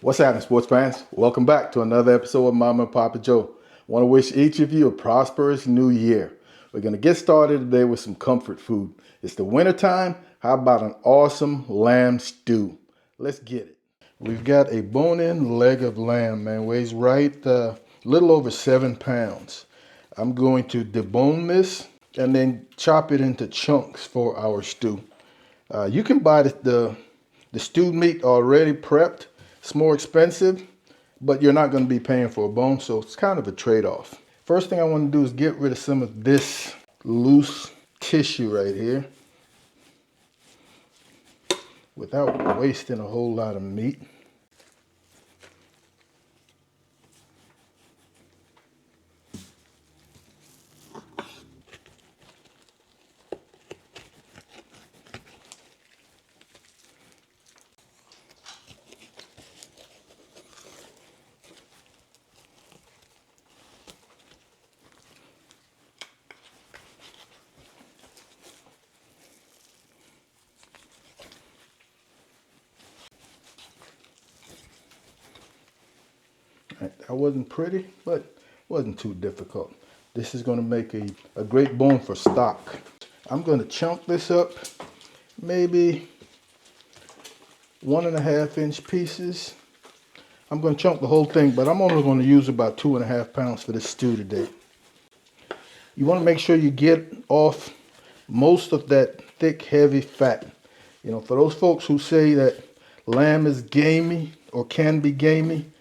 What's happening, sports fans? Welcome back to another episode of Mama and Papa Joe. I want to wish each of you a prosperous new year. We're going to get started today with some comfort food. It's the winter time. How about an awesome lamb stew? Let's get it. We've got a bone-in leg of lamb, man. Weighs right a little over 7 pounds. I'm going to debone this and then chop it into chunks for our stew. You can buy the stewed meat already prepped. It's more expensive, but you're not going to be paying for a bone, so it's kind of a trade-off. First thing I want to do is get rid of some of this loose tissue right here without wasting a whole lot of meat. That wasn't pretty, but wasn't too difficult. This is going to make a great bone for stock. I'm going to chunk this up, maybe 1.5-inch pieces. I'm going to chunk the whole thing, but I'm only going to use about 2.5 pounds for this stew today. You want to make sure you get off most of that thick, heavy fat. You know, for those folks who say that lamb is gamey or can be gamey,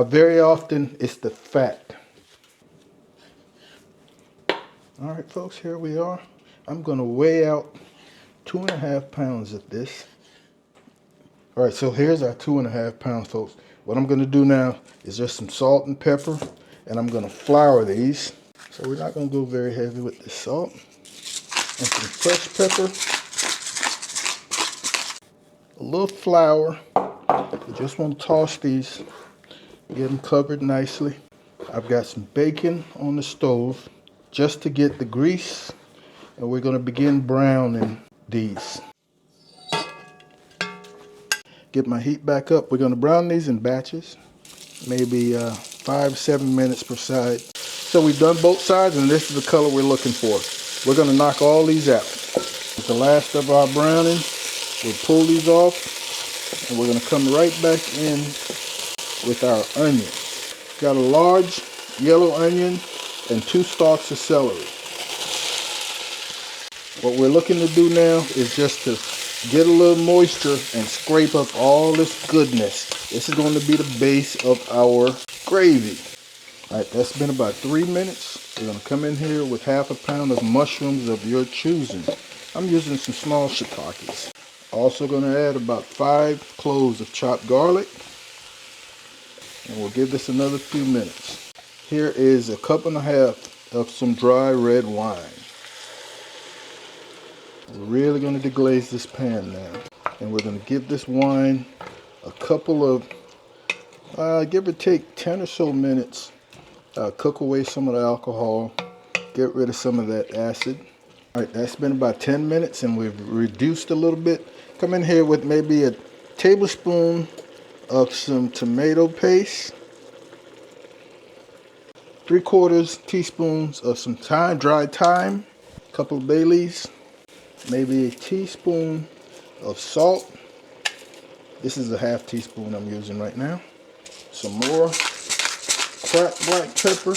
very often it's the fat. All right, folks, here we are. I'm going to weigh out 2.5 pounds of this. All right, so here's our 2.5 pounds, folks. What I'm going to do now is just some salt and pepper, and I'm going to flour these. So we're not going to go very heavy with the salt. And some fresh pepper. A little flour. We just want to toss these, get them covered nicely. I've got some bacon on the stove just to get the grease, and we're going to begin browning these. Get my heat back up. We're going to brown these in batches, maybe 5-7 minutes per side. So we've done both sides, and this is the color we're looking for. We're going to knock all these out. With the last of our browning, we'll pull these off, and we're going to come right back in with our onion. Got a large yellow onion and 2 stalks of celery. What we're looking to do now is just to get a little moisture and scrape up all this goodness. This is going to be the base of our gravy. All right, that's been about 3 minutes. We're going to come in here with 1/2 pound of mushrooms of your choosing. I'm using some small shiitakes. Also going to add about 5 cloves of chopped garlic. And we'll give this another few minutes. Here is 1.5 cups of some dry red wine. We're really going to deglaze this pan now. And we're going to give this wine a couple of, give or take 10 or so minutes. Cook away some of the alcohol. Get rid of some of that acid. All right, that's been about 10 minutes and we've reduced a little bit. Come in here with maybe a tablespoon of some tomato paste. 3/4 teaspoons of some thyme, dried thyme. A couple of bay leaves. Maybe a teaspoon of salt. This is a 1/2 teaspoon I'm using right now. Some more cracked black pepper.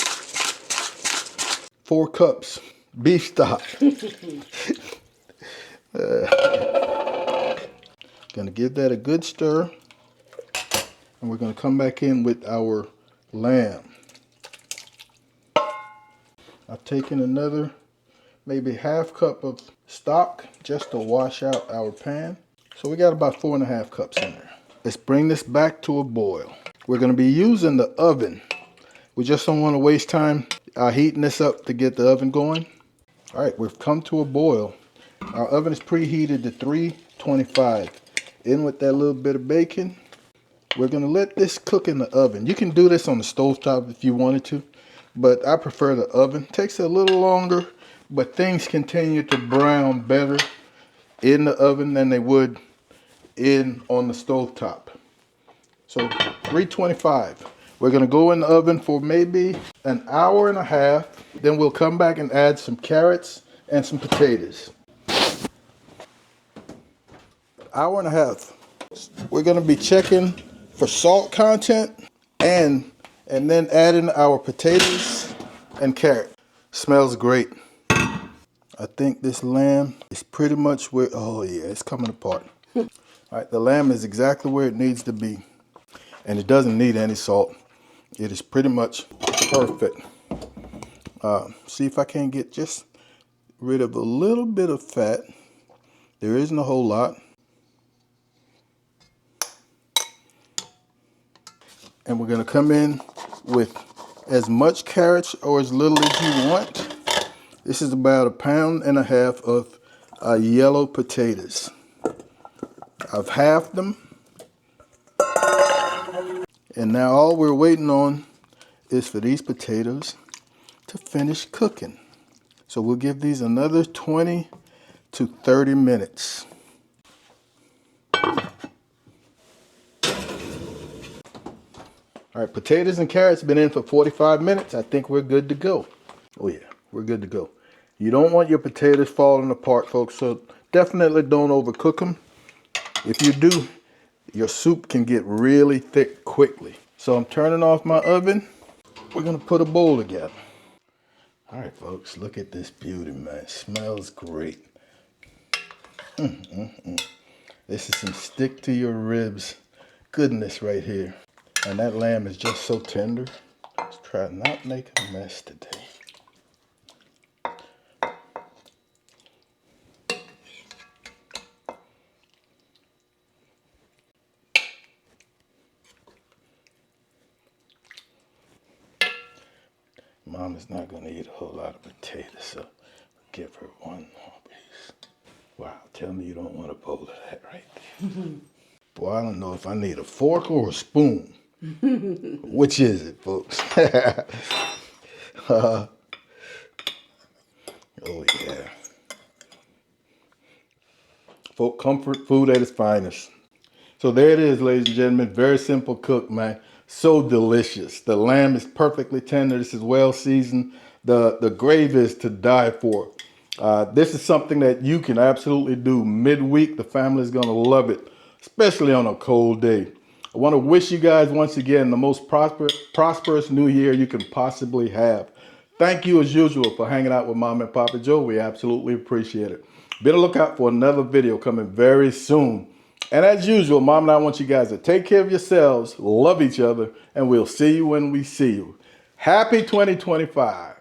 4 cups beef stock. Gonna give that a good stir. And we're gonna come back in with our lamb. I've taken another maybe 1/2 cup of stock just to wash out our pan. So we got about 4.5 cups in there. Let's bring this back to a boil. We're going to be using the oven. We just don't want to waste time heating this up to get the oven going. All right, we've come to a boil. Our oven is preheated to 325. In with that little bit of bacon. We're going to let this cook in the oven. You can do this on the stovetop if you wanted to, but I prefer the oven. Takes a little longer, but things continue to brown better in the oven than they would on the stovetop. So 325. We're gonna go in the oven for maybe an hour and a half. Then we'll come back and add some carrots and some potatoes. Hour and a half. We're gonna be checking for salt content and then adding our potatoes and carrot. Smells great. I think this lamb is pretty much where, oh yeah, it's coming apart. All right, the lamb is exactly where it needs to be. And it doesn't need any salt. It is pretty much perfect. See if I can get just rid of a little bit of fat. There isn't a whole lot. And we're gonna come in with as much carrots or as little as you want. This is about 1.5 pounds of yellow potatoes. I've halved them. And now all we're waiting on is for these potatoes to finish cooking. So we'll give these another 20 to 30 minutes. All right, potatoes and carrots have been in for 45 minutes. I think we're good to go. Oh yeah, we're good to go. You don't want your potatoes falling apart, folks, so definitely don't overcook them. If you do, your soup can get really thick quickly. So I'm turning off my oven. We're gonna put a bowl together. All right, folks, look at this beauty, man. It smells great. This is some stick to your ribs goodness right here. And that lamb is just so tender. Let's try not make a mess today. Mom is not going to eat a whole lot of potatoes, so I'll give her one more piece. Wow, tell me you don't want a bowl of that right there. Boy, I don't know if I need a fork or a spoon. Which is it, folks? Oh, yeah. Folk, comfort food at its finest. So there it is, ladies and gentlemen. Very simple cook, man. So delicious. The lamb is perfectly tender. This is well seasoned. The gravy is to die for. This is something that you can absolutely do midweek. The family is going to love it, especially on a cold day. I want to wish you guys once again the most prosperous new year you can possibly have. Thank you as usual for hanging out with Mom and Papa Joe. We absolutely appreciate it. Be on the lookout for another video coming very soon. And as usual, Mom and I want you guys to take care of yourselves, love each other, and we'll see you when we see you. Happy 2025.